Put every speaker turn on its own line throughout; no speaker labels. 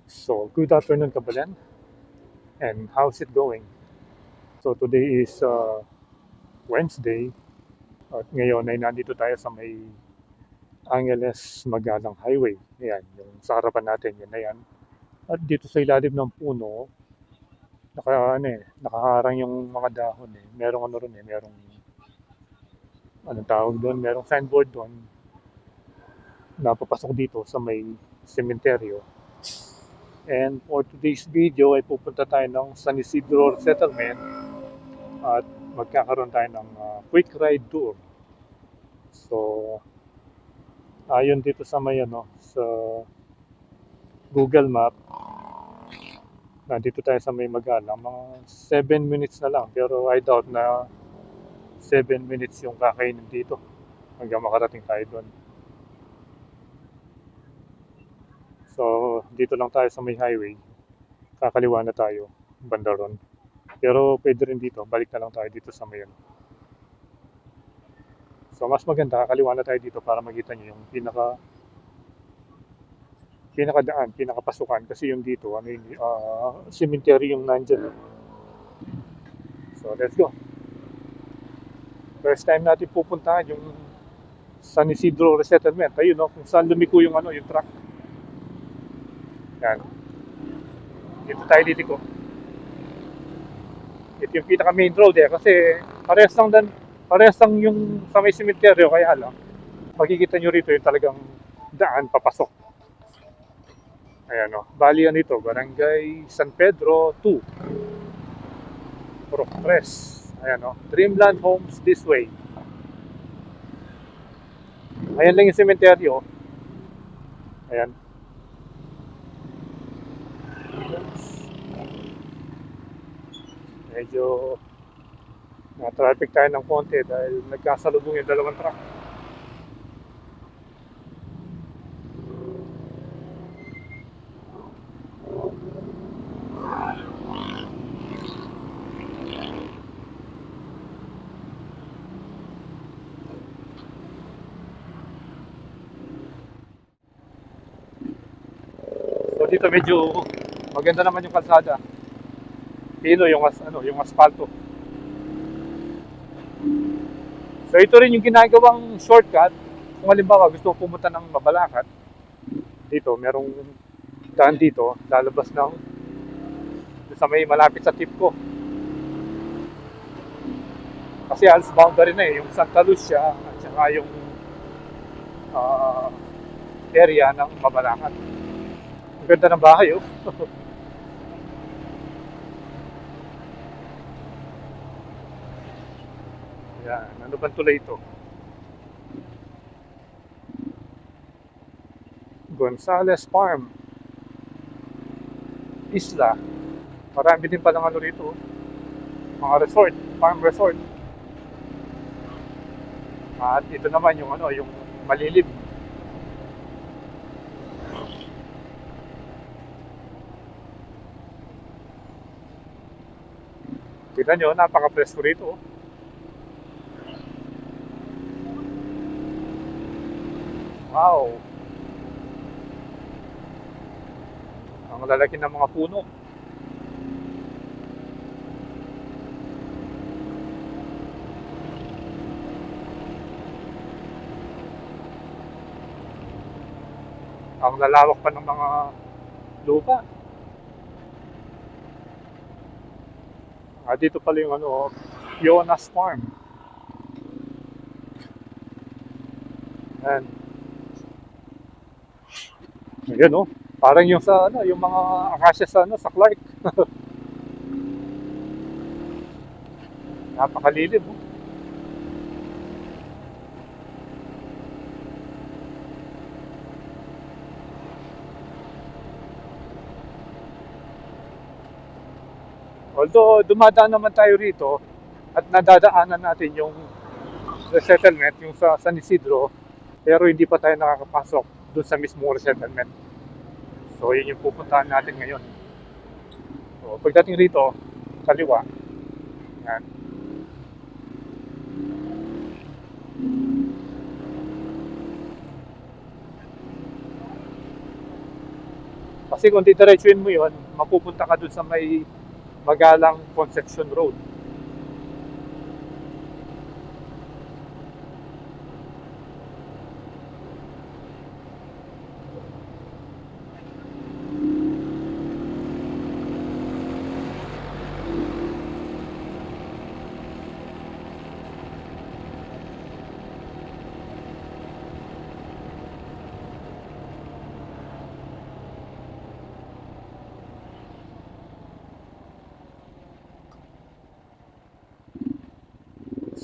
So, good afternoon, Kabalan, and how's it going? So, today is Wednesday, at ngayon ay nandito tayo sa may Angeles Magalang Highway. Ayan, yung sa harapan natin, yun na yan. At dito sa ilalim ng puno, nakaharang yung mga dahon eh. Merong ano ron eh, merong, anong tawag doon, merong signboard doon na papasok dito sa may sementeryo. And for today's video ay pupunta tayo ng San Isidro Settlement at magkakaroon tayo ng quick ride tour. So, ayon dito sa may ano, sa Google Map, nandito tayo sa may Magalang, mga 7 minutes na lang. Pero I doubt na 7 minutes yung kakainin dito hanggang makarating tayo doon. So, dito lang tayo sa may highway. Kakaliwa na tayo, banda ron. Pero pwede rin dito, balik na lang tayo dito sa may ano. So, mas maganda, kakaliwa na tayo dito para makita nyo yung pinakadaan, pinakapasukan kasi yung dito, ano yun, cemetery yung nandyan. So, let's go. First time natin pupuntahan yung San Isidro Resettlement. Ayun, no, kung saan lumiko yung ano, yung truck. Yan. Dito tayo liliko. Ito yung pinaka main road eh kasi parehas lang yung sa may cemetery kaya lang makikita nyo rito yung talagang daan papasok. Ayan o. Bali yan ito, Barangay San Pedro 2. Purok 3. Ayan o. Dreamland Homes this way. Ayan lang yung cemetery o. Ayan. Medyo na-traffic tayo ng konti dahil nagkasalubong yung dalawang truck. So dito medyo maganda naman yung kalsada. Pino yung yung asfalto. So ito rin yung ginagawang shortcut. Kung halimbawa gusto mo pumunta ng Mabalacat, dito merong daan dito, lalabas ng sa may malapit sa Tipco. Kasi halos boundary na eh, yung Santa Lucia at saka yung ah, area ng Mabalacat. Ang ganda ng bahay oh. Yan, ano bang tulay ito? Gonzales Farm, Isla. Marami din palang ano rito, mga resort, farm resort. At ito naman yung ano, yung malilim. Tignan nyo, napaka-presko rito. Oh. Wow! Ang lalaki ng mga puno. Ang lalawak pa ng mga lupa. Dito pala yung ano, Fiona's Farm. Ayan. Ayan oh. Parang yung sa ano, yung mga akasya sa ano, sa Clark. Napakalilim oh. Although dumadaan naman tayo rito at nadadaanan natin yung resettlement, yung sa San Isidro, pero hindi pa tayo nakakapasok doon sa mismong resettlement. So yun yung pupuntahan natin ngayon. So pagdating rito, kaliwa, yan. Kasi kung didiretsuin mo yon, mapupunta ka dun sa may Magalang Concepcion Road.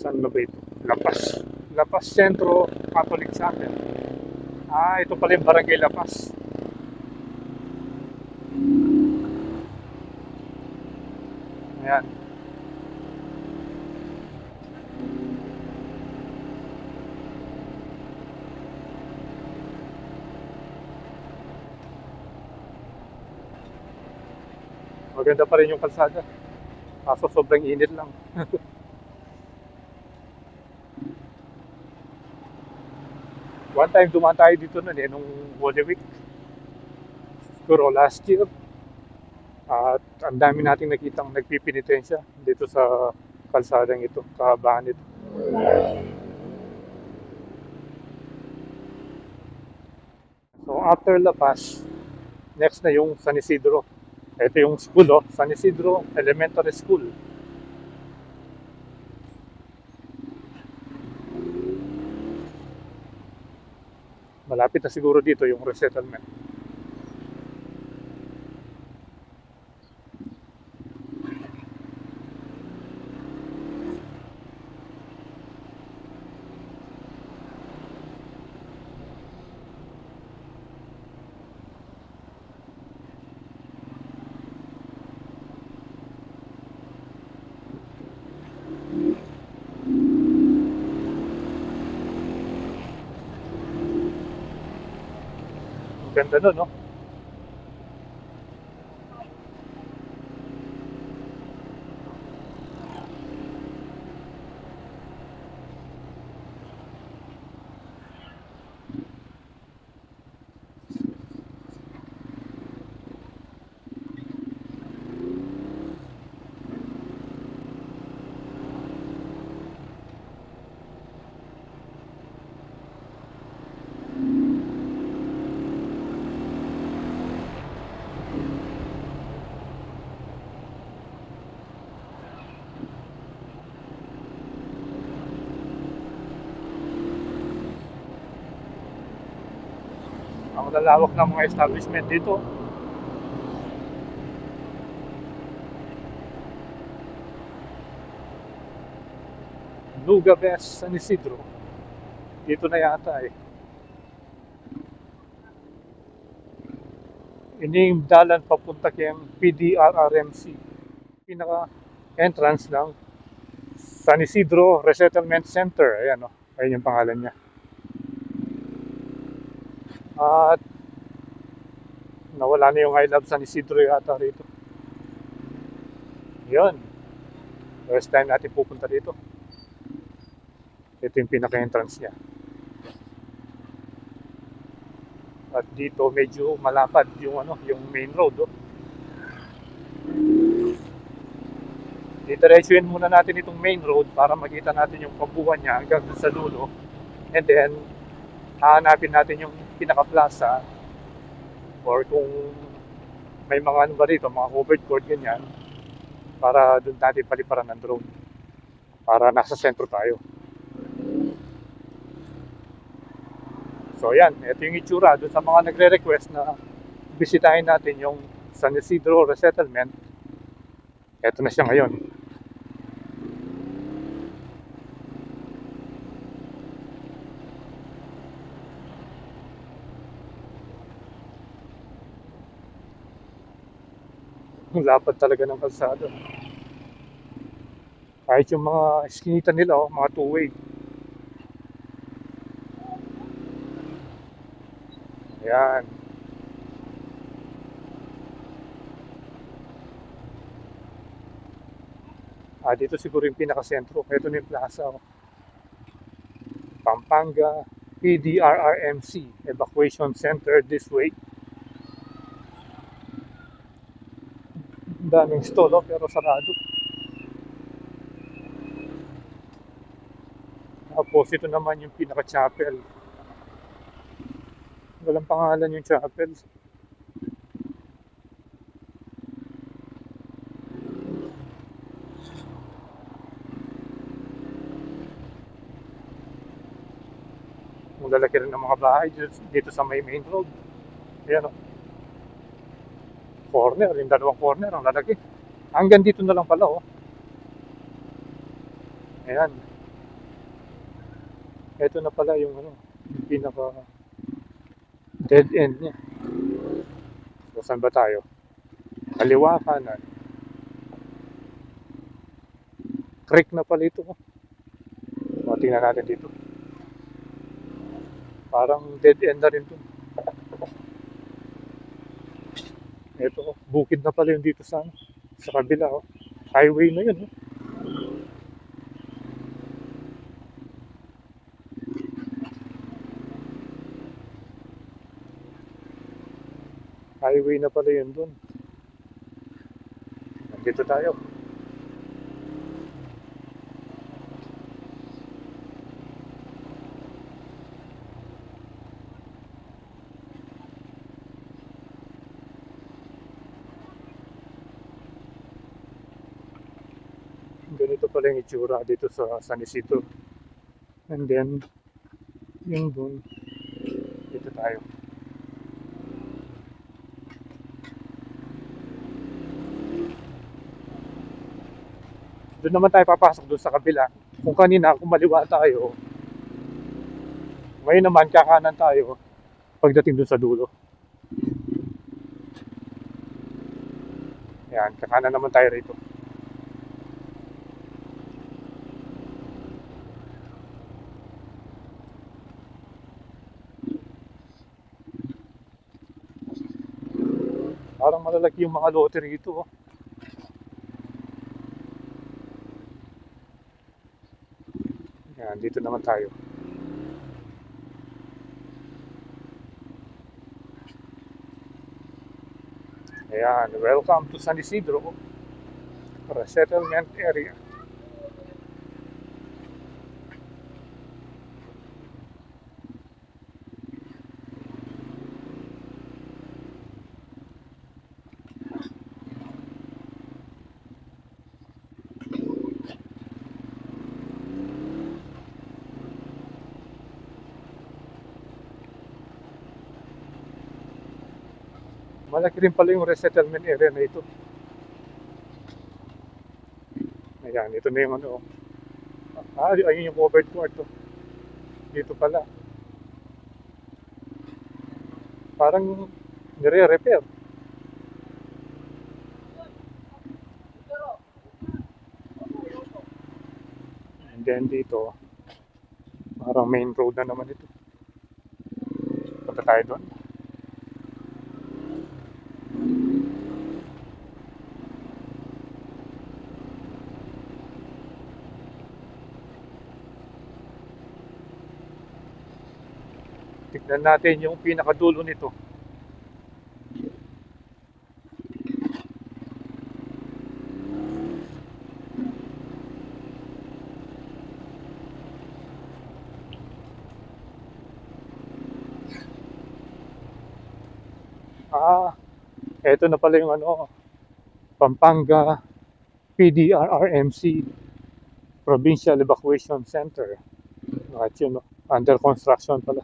Saan na ba ito? Lapas. Lapas Centro Catholic Chapel. Ah, ito pala yung Barangay Lapas. Ayan. Maganda pa rin yung kalsada. Kaso sobrang init lang. One time dumaan tayo dito nun nung Holy Week. Siguro last year. At ang dami nating nakitang nagpipinitensya dito sa kalsadang ito, kahabaan ito. So after La Paz, next na yung San Isidro. Ito yung school, San Isidro Elementary School. Malapit na siguro dito yung resettlement. Ganda nun, no? Ang lalawak ng mga establishment dito. Nugabes, San Isidro. Dito na yata eh. Ini yung dalan papunta kay PDRRMC. Pinaka entrance ng San Isidro Resettlement Center. Ayan, ayun yung pangalan niya. At nawala na yung I Love San Isidro yata rito. Yun. First time natin pupunta dito. Ito yung pinaka-entrance niya. At dito medyo malapad yung yung main road, Didiretsuhin muna natin itong main road para makita natin yung pabuhan niya hanggang sa dulo. And then hahanapin natin yung pinaka-plaza or kung may mga ano ba rito, mga covered court ganyan para doon natin paliparan ng drone para nasa sentro tayo. So yan, ito yung itsura doon sa mga nagre-request na bisitahin natin yung San Isidro Resettlement. Ito na siya ngayon. Ang lapad talaga ng kalsada. Kahit yung mga iskinita nila, mga two-way. Ayan. Dito siguro yung pinaka-sentro. Ito na yung plaza. Pampanga PDRRMC Evacuation Center this way. daming stall, oh, pero sarado. Tapos ito naman yung pinaka-chapel. Walang pangalan yung chapel. Ang lalaki rin ng mga bahay dito sa may main road. Ayan, oh. Corner, yung dalawang corner, ang lalaki. Hanggang dito na lang pala, oh. Ayan. Ito na pala yung ano, yung pinaka dead end niya. So, saan ba tayo? Kaliwa, kanan. Creek na pala ito, oh. O, tingnan natin dito. Parang dead end na rin to. Ito, oh. Bukid na pala yung dito sa kabila, oh. Highway na yun, oh. Highway na pala yun dun. Nandito tayo. Ganito pala yung itsura dito sa San Isidro. And then, yung dun, dito tayo. Doon naman tayo papasok doon sa kabila. Kung kanina, kung maliwa tayo, ngayon naman kakanan tayo pagdating doon sa dulo. Yan, kakanan naman tayo rito. Parang malalaki yung mga lote rito, oh. Yan, dito naman tayo. Ayan, welcome to San Isidro Resettlement Area. Malaki rin pala yung resettlement area na ito. Ayan, ito na yung ano. Ayun yung covered court, oh. Dito pala. Parang nire-repair. And then dito, parang main road na naman ito. Punta tayo doon. Tignan natin yung pinakadulo nito. Eto na pala yung ano, Pampanga PDRRMC Provincial Evacuation Center. Bakit yun, no? Under construction pala.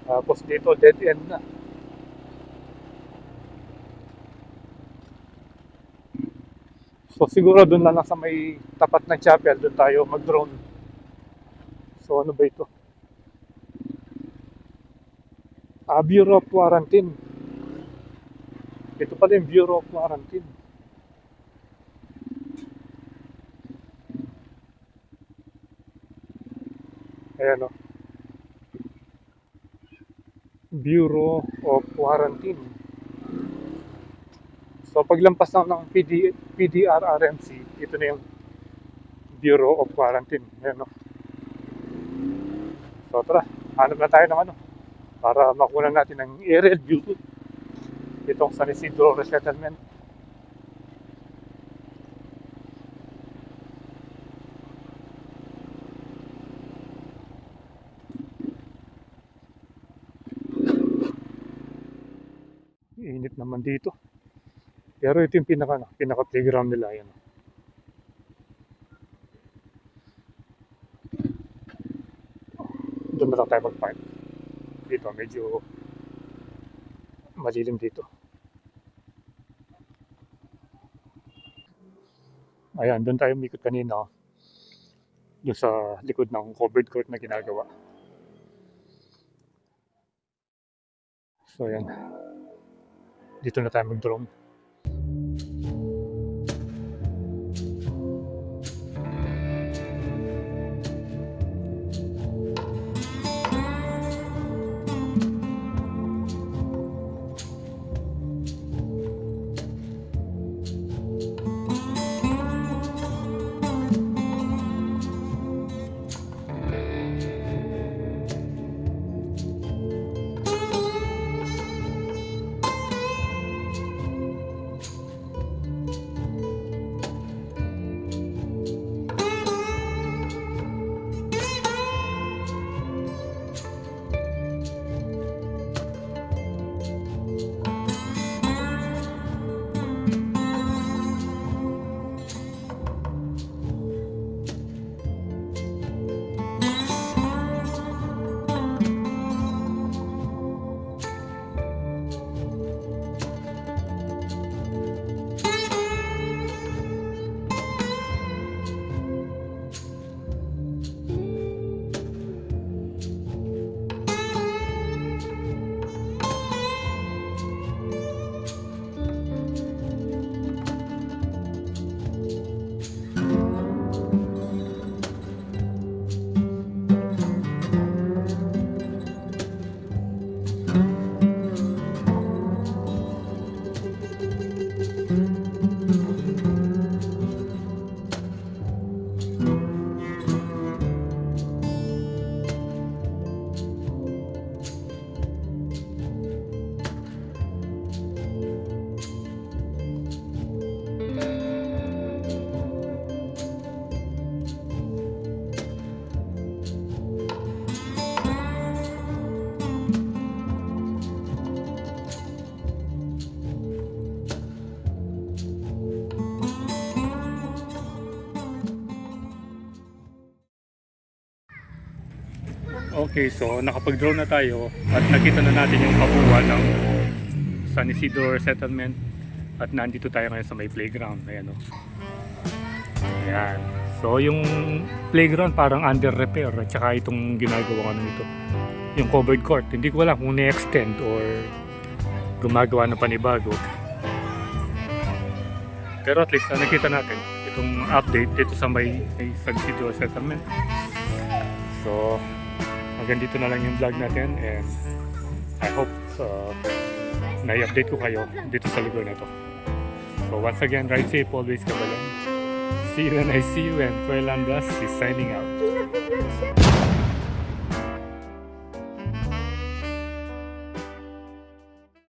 Tapos dito, dead end na. So siguro doon na lang sa may tapat ng chapel, doon tayo mag-drone. So ano ba ito? Bureau of Quarantine. Ito pala yung Bureau of Quarantine. Ayan, o. Bureau of Quarantine. So paglampas lang ng PDRRMC, ito na yung Bureau of Quarantine. Ayan, no? So tara, hanap na tayo ng ano, para makuha natin ng aerial view itong San Isidro Resettlement. Init naman dito. Pero ito yung pinaka playground nila. Yan. Doon na lang tayo mag-park. Dito, medyo malilim dito. Ayan, doon tayo umikot kanina. Doon sa likod ng covered court na ginagawa. So, ayan. Dito na tayo mag-drone. Okay, so nakapag-drone na tayo at nakita na natin yung kabuuan ng San Isidro Resettlement at nandito tayo ngayon sa may playground. Ayan, oh. Ayan. So yung playground parang under repair at saka itong ginagawa ano nito, yung covered court. Hindi ko alam kung na-extend or gumagawa ng panibago. Pero at least nakita natin itong update dito sa may San Isidro Resettlement. So hanggang dito na lang yung vlog natin and I hope na-update ko kayo dito sa lugar na to. So once again, ride safe, always kabalan. See you when I see you, and Kuelandas is signing out.